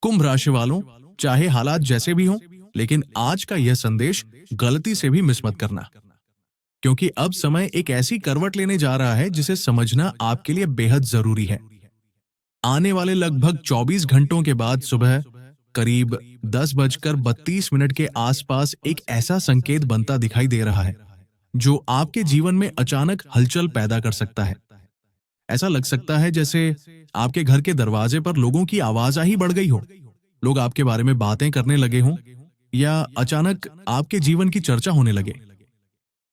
कुंभ राशि वालों, चाहे हालात जैसे भी हों, लेकिन आज का यह संदेश गलती से भी मिस मत करना, क्योंकि अब समय एक ऐसी करवट लेने जा रहा है जिसे समझना आपके लिए बेहद जरूरी है। आने वाले लगभग 24 घंटों के बाद सुबह करीब 10:32 के आसपास एक ऐसा संकेत बनता दिखाई दे रहा है जो आपके जीवन में अचानक हलचल पैदा कर सकता है। ऐसा लग सकता है जैसे आपके घर के दरवाजे पर लोगों की आवाजाही बढ़ गई हो, लोग आपके बारे में बातें करने लगे हों या अचानक आपके जीवन की चर्चा होने लगे।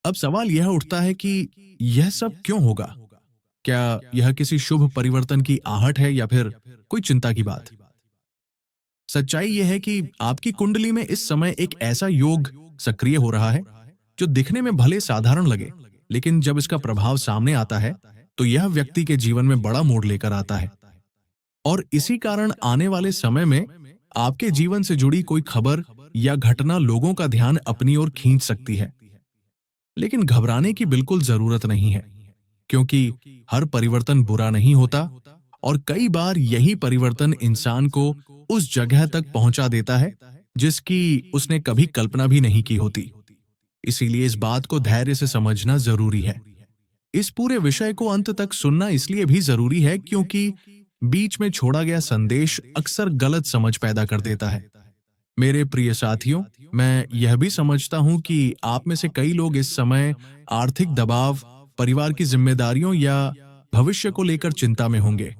अब सवाल यह उठता है कि यह सब क्यों होगा? क्या यह किसी शुभ परिवर्तन की आहट है या फिर कोई चिंता की बात? सच्चाई यह है कि आपकी कुंडली में इस समय एक ऐसा योग सक्रिय हो रहा है जो दिखने में भले साधारण लगे, लेकिन जब इसका प्रभाव सामने आता है तो यह व्यक्ति के जीवन में बड़ा मोड़ लेकर आता है। और इसी कारण आने वाले समय में आपके जीवन से जुड़ी कोई खबर या घटना लोगों का ध्यान अपनी ओर खींच सकती है। लेकिन घबराने की बिल्कुल जरूरत नहीं है, क्योंकि हर परिवर्तन बुरा नहीं होता और कई बार यही परिवर्तन इंसान को उस जगह तक पहुंचा देता है जिसकी उसने कभी कल्पना भी नहीं की होती। इसीलिए इस बात को धैर्य से समझना जरूरी है। इस पूरे विषय को अंत तक सुनना इसलिए भी जरूरी है क्योंकि बीच में छोड़ा गया संदेश अक्सर गलत समझ पैदा कर देता है। मेरे प्रिय साथियों, मैं यह भी समझता हूं कि आप में से कई लोग इस समय आर्थिक दबाव, परिवार की जिम्मेदारियों या भविष्य को लेकर चिंता में होंगे।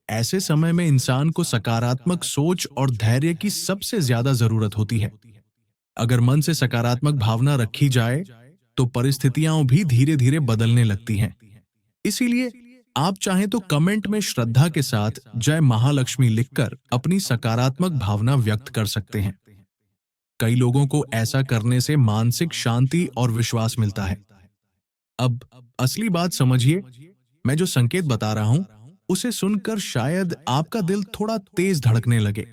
ऐसे समय में इंसान को सकारात्मक सोच और धैर्य की सबसे ज्यादा जरूरत होती है। अगर मन से सकारात्मक भावना रखी जाए तो परिस्थितियां भी धीरे धीरे बदलने लगती हैं। इसीलिए आप चाहें तो कमेंट में श्रद्धा के साथ जय महालक्ष्मी लिखकर अपनी सकारात्मक भावना व्यक्त कर सकते हैं। कई लोगों को ऐसा करने से मानसिक शांति और विश्वास मिलता है। अब असली बात समझिए, मैं जो संकेत बता रहा हूं उसे सुनकर शायद आपका दिल थोड़ा तेज धड़कने लगे,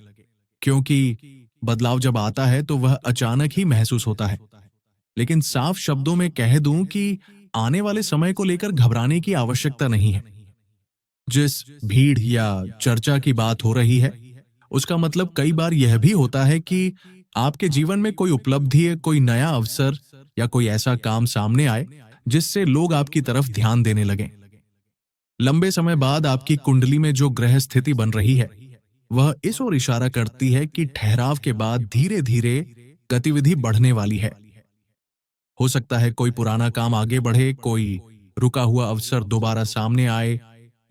क्योंकि बदलाव जब आता है तो वह अचानक ही महसूस होता है। लेकिन साफ शब्दों में कह दूं कि आने वाले समय को लेकर घबराने की आवश्यकता नहीं है। जिस भीड़ या चर्चा की बात हो रही है, उसका मतलब कई बार यह भी होता है कि आपके जीवन में कोई उपलब्धि, कोई नया अवसर या कोई ऐसा काम सामने आए जिससे लोग आपकी तरफ ध्यान देने लगें। लंबे समय बाद आपकी कुंडली में जो ग्रह स्थिति बन रही है, वह इस ओर इशारा करती है कि ठहराव के बाद धीरे धीरे गतिविधि बढ़ने वाली है। हो सकता है कोई पुराना काम आगे बढ़े, कोई रुका हुआ अवसर दोबारा सामने आए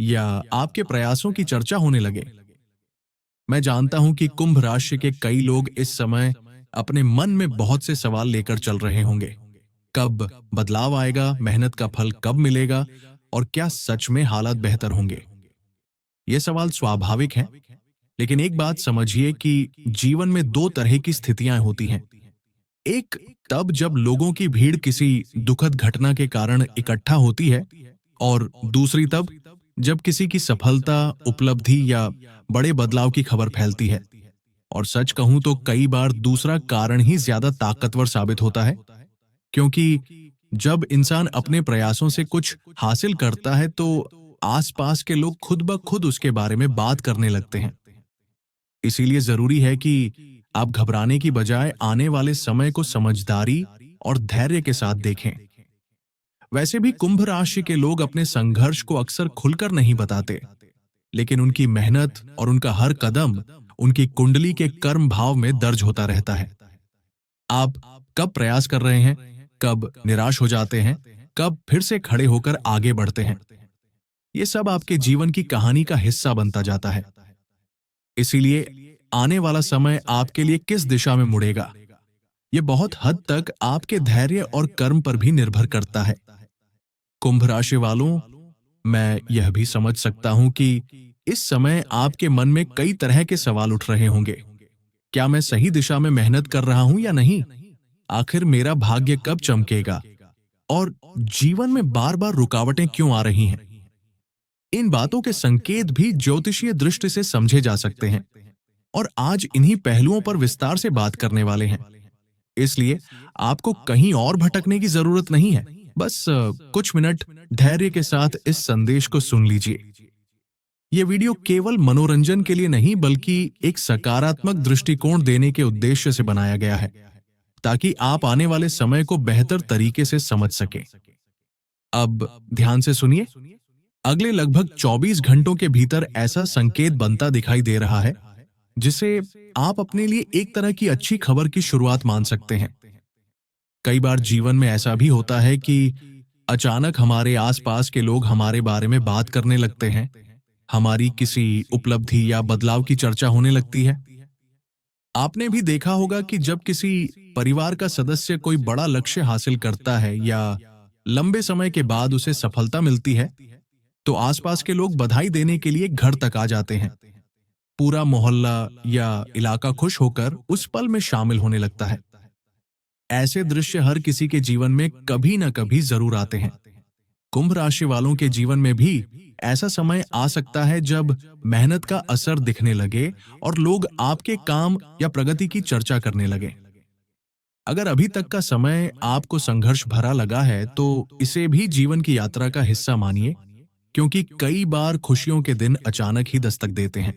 या आपके प्रयासों की चर्चा होने लगे। मैं जानता हूं कि कुंभ राशि के कई लोग इस समय अपने मन में बहुत से सवाल लेकर चल रहे होंगे। कब बदलाव आएगा, मेहनत का फल कब मिलेगा और क्या सच में हालात बेहतर होंगे? ये सवाल स्वाभाविक हैं, लेकिन एक बात समझिए कि जीवन में दो तरह की स्थितियां होती हैं। एक तब जब लोगों की भीड़ किसी दुखद घटना के कारण इकट्ठा होती है, और दूसरी तब जब किसी की सफलता, उपलब्धि या बड़े बदलाव की खबर फैलती है। और सच कहूं तो कई बार दूसरा कारण ही ज्यादा ताकतवर साबित होता है, क्योंकि जब इंसान अपने प्रयासों से कुछ हासिल करता है तो आसपास के लोग खुद ब खुद उसके बारे में बात करने लगते हैं। इसीलिए जरूरी है कि आप घबराने की बजाय आने वाले समय को समझदारी और धैर्य के साथ देखें। वैसे भी कुंभ राशि के लोग अपने संघर्ष को अक्सर खुलकर नहीं बताते, लेकिन उनकी मेहनत और उनका हर कदम उनकी कुंडली के कर्म भाव में दर्ज होता रहता है। आप कब प्रयास कर रहे हैं, कब निराश हो जाते हैं, कब फिर से खड़े होकर आगे बढ़ते हैं, ये सब आपके जीवन की कहानी का हिस्सा बनता जाता है। इसीलिए आने वाला समय आपके लिए किस दिशा में मुड़ेगा, ये बहुत हद तक आपके धैर्य और कर्म पर भी निर्भर करता है। कुंभ राशि वालों, मैं यह भी समझ सकता हूं कि इस समय आपके मन में कई तरह के सवाल उठ रहे होंगे। क्या मैं सही दिशा में मेहनत कर रहा हूं या नहीं? आखिर मेरा भाग्य कब चमकेगा? और जीवन में बार बार रुकावटें क्यों आ रही हैं? इन बातों के संकेत भी ज्योतिषीय दृष्टि से समझे जा सकते हैं, और आज इन्हीं पहलुओं पर विस्तार से बात करने वाले हैं। इसलिए आपको कहीं और भटकने की जरूरत नहीं है। बस कुछ मिनट धैर्य के साथ इस संदेश को सुन लीजिए। ये वीडियो केवल मनोरंजन के लिए नहीं बल्कि एक सकारात्मक दृष्टिकोण देने के उद्देश्य से बनाया गया है, ताकि आप आने वाले समय को बेहतर तरीके से समझ सकें। अब ध्यान से सुनिए। अगले लगभग 24 घंटों के भीतर ऐसा संकेत बनता दिखाई दे रहा है जिसे आप अपने लिए एक तरह की अच्छी खबर की शुरुआत मान सकते हैं। कई बार जीवन में ऐसा भी होता है कि अचानक हमारे आसपास के लोग हमारे बारे में बात करने लगते हैं, हमारी किसी उपलब्धि या बदलाव की चर्चा होने लगती है। आपने भी देखा होगा कि जब किसी परिवार का सदस्य कोई बड़ा लक्ष्य हासिल करता है या लंबे समय के बाद उसे सफलता मिलती है, तो आसपास के लोग बधाई देने के लिए घर तक आ जाते हैं। पूरा मोहल्ला या इलाका खुश होकर उस पल में शामिल होने लगता है। ऐसे दृश्य हर किसी के जीवन में कभी न कभी जरूर आते हैं। कुंभ राशि वालों के जीवन में भी ऐसा समय आ सकता है जब मेहनत का असर दिखने लगे और लोग आपके काम या प्रगति की चर्चा करने लगे। अगर अभी तक का समय आपको संघर्ष भरा लगा है, तो इसे भी जीवन की यात्रा का हिस्सा मानिए, क्योंकि कई बार खुशियों के दिन अचानक ही दस्तक देते हैं।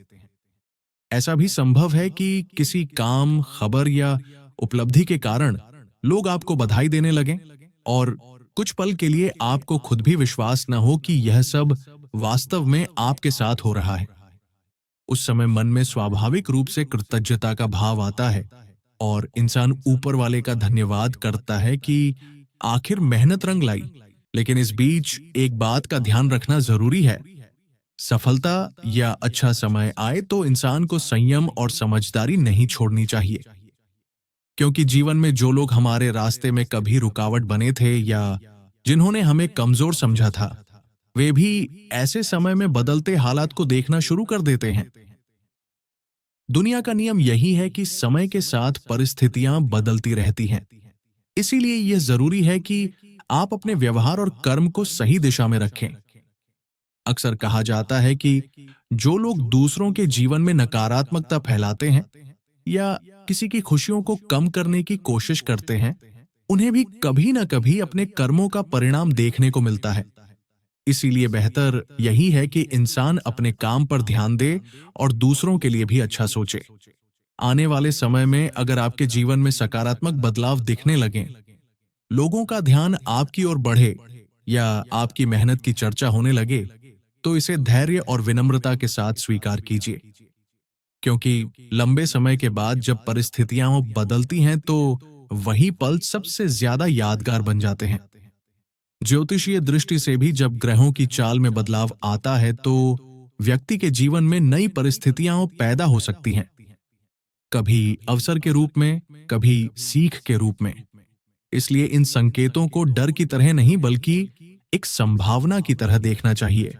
ऐसा भी संभव है कि किसी काम, खबर या उपलब्धि के कारण लोग आपको बधाई देने लगें और कुछ पल के लिए आपको खुद भी विश्वास न हो कि यह सब वास्तव में आपके साथ हो रहा है। उस समय मन में स्वाभाविक रूप से कृतज्ञता का भाव आता है और इंसान ऊपर वाले का धन्यवाद करता है कि आखिर मेहनत रंग लाई। लेकिन इस बीच एक बात का ध्यान रखना जरूरी है। सफलता या अच्छा समय आए तो इंसान को संयम और समझदारी नहीं छोड़नी चाहिए, क्योंकि जीवन में जो लोग हमारे रास्ते में कभी रुकावट बने थे या जिन्होंने हमें कमजोर समझा था, वे भी ऐसे समय में बदलते हालात को देखना शुरू कर देते हैं। दुनिया का नियम यही है कि समय के साथ परिस्थितियां बदलती रहती हैं। इसीलिए यह जरूरी है कि आप अपने व्यवहार और कर्म को सही दिशा में रखें। अक्सर कहा जाता है कि जो लोग दूसरों के जीवन में नकारात्मकता फैलाते हैं या किसी की खुशियों को कम करने की कोशिश करते हैं, उन्हें भी कभी ना कभी अपने कर्मों का परिणाम देखने को मिलता है। इसीलिए बेहतर यही है कि इंसान अपने काम पर ध्यान दे और दूसरों के लिए भी अच्छा सोचे। आने वाले समय में अगर आपके जीवन में सकारात्मक बदलाव दिखने लगें, लोगों का ध्यान आपकी ओर बढ़े या आपकी मेहनत की चर्चा होने लगे, तो इसे धैर्य और विनम्रता के साथ स्वीकार कीजिए, क्योंकि लंबे समय के बाद जब परिस्थितियां बदलती हैं तो वही पल सबसे ज्यादा यादगार बन जाते हैं। ज्योतिषीय दृष्टि से भी जब ग्रहों की चाल में बदलाव आता है तो व्यक्ति के जीवन में नई परिस्थितियां पैदा हो सकती हैं, कभी अवसर के रूप में, कभी सीख के रूप में। इसलिए इन संकेतों को डर की तरह नहीं बल्कि एक संभावना की तरह देखना चाहिए।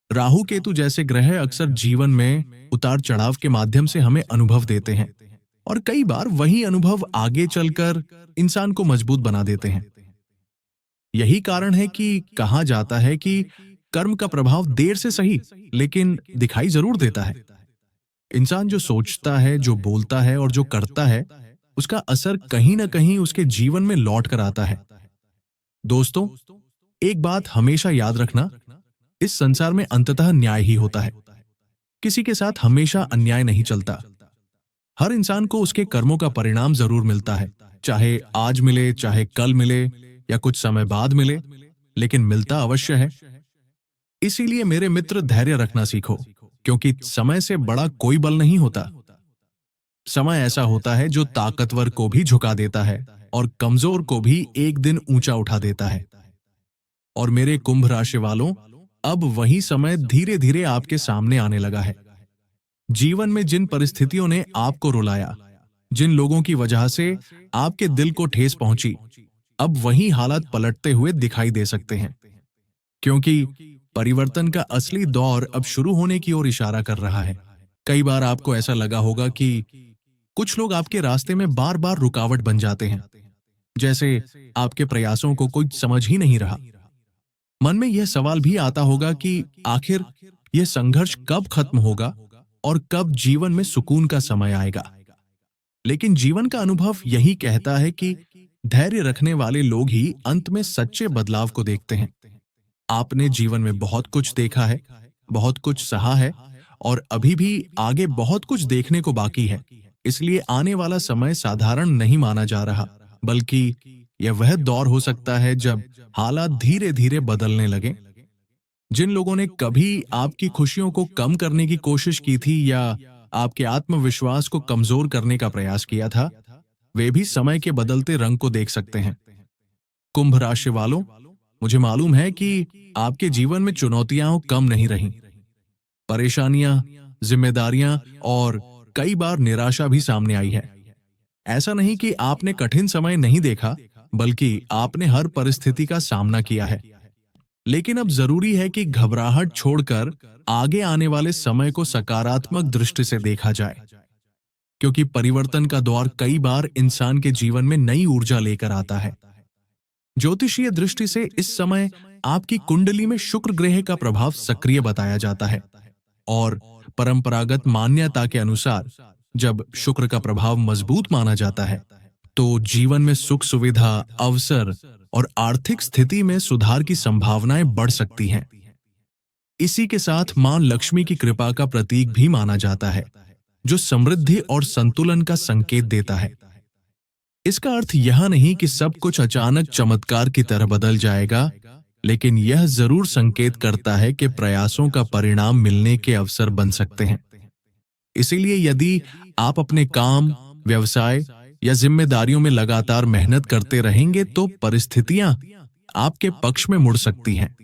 राहु केतु जैसे ग्रह अक्सर जीवन में उतार चढ़ाव के माध्यम से हमें अनुभव देते हैं और कई बार वही अनुभव आगे चलकर इंसान को मजबूत बना देते हैं। यही कारण है कि कहा जाता है कि कर्म का प्रभाव देर से सही लेकिन दिखाई जरूर देता है। इंसान जो सोचता है, जो बोलता है और जो करता है, उसका असर कहीं ना कहीं उसके जीवन में लौट कर आता है। दोस्तों, एक बात हमेशा याद रखना, इस संसार में अंततः न्याय ही होता है। किसी के साथ हमेशा अन्याय नहीं चलता। हर इंसान को उसके कर्मों का परिणाम जरूर मिलता है, चाहे आज मिले, चाहे कल मिले या कुछ समय बाद मिले, लेकिन मिलता अवश्य है। इसीलिए मेरे मित्र, धैर्य रखना सीखो, क्योंकि समय से बड़ा कोई बल नहीं होता। समय ऐसा होता है जो ताकतवर को भी झुका देता है और कमजोर को भी एक दिन ऊंचा उठा देता है। और मेरे कुंभ राशि वालों, अब वही समय धीरे धीरे आपके सामने आने लगा है। जीवन में जिन परिस्थितियों ने आपको रुलाया, जिन लोगों की वजह से आपके दिल को ठेस पहुंची, अब वही हालात पलटते हुए दिखाई दे सकते हैं, क्योंकि परिवर्तन का असली दौर अब शुरू होने की ओर इशारा कर रहा है। कई बार आपको ऐसा लगा होगा कि कुछ लोग आपके रास्ते में बार बार रुकावट बन जाते हैं, जैसे आपके प्रयासों को कोई समझ ही नहीं रहा। मन में यह सवाल भी आता होगा कि आखिर यह संघर्ष कब खत्म होगा और कब जीवन में सुकून का समय आएगा। लेकिन जीवन का अनुभव यही कहता है कि धैर्य रखने वाले लोग ही अंत में सच्चे बदलाव को देखते हैं। आपने जीवन में बहुत कुछ देखा है, बहुत कुछ सहा है और अभी भी आगे बहुत कुछ देखने को बाकी है। इसलिए आने वाला समय साधारण नहीं माना जा रहा, बल्कि यह वह दौर हो सकता है जब हालात धीरे धीरे बदलने लगे। जिन लोगों ने कभी आपकी खुशियों को कम करने की कोशिश की थी या आपके आत्मविश्वास को कमजोर करने का प्रयास किया था, वे भी समय के बदलते रंग को देख सकते हैं। कुंभ राशि वालों, मुझे मालूम है कि आपके जीवन में चुनौतियां कम नहीं रहीं। परेशानियां, जिम्मेदारियां और कई बार निराशा भी सामने आई है। ऐसा नहीं कि आपने कठिन समय नहीं देखा, बल्कि आपने हर परिस्थिति का सामना किया है। लेकिन अब जरूरी है कि घबराहट छोड़कर आगे आने वाले समय को सकारात्मक दृष्टि से देखा जाए, क्योंकि परिवर्तन का दौर कई बार इंसान के जीवन में नई ऊर्जा लेकर आता है। ज्योतिषीय दृष्टि से इस समय आपकी कुंडली में शुक्र ग्रह का प्रभाव सक्रिय बताया जाता है और परंपरागत मान्यता के अनुसार जब शुक्र का प्रभाव मजबूत माना जाता है, तो जीवन में सुख सुविधा, अवसर और आर्थिक स्थिति में सुधार की संभावनाएं बढ़ सकती हैं। इसी के साथ मां लक्ष्मी की कृपा का प्रतीक भी माना जाता है, जो समृद्धि और संतुलन का संकेत देता है। इसका अर्थ यह नहीं कि सब कुछ अचानक चमत्कार की तरह बदल जाएगा, लेकिन यह जरूर संकेत करता है कि प्रयासों का परिणाम मिलने के अवसर बन सकते हैं। इसीलिए यदि आप अपने काम, व्यवसाय या जिम्मेदारियों में लगातार मेहनत करते रहेंगे, तो परिस्थितियां आपके पक्ष में मुड़ सकती हैं।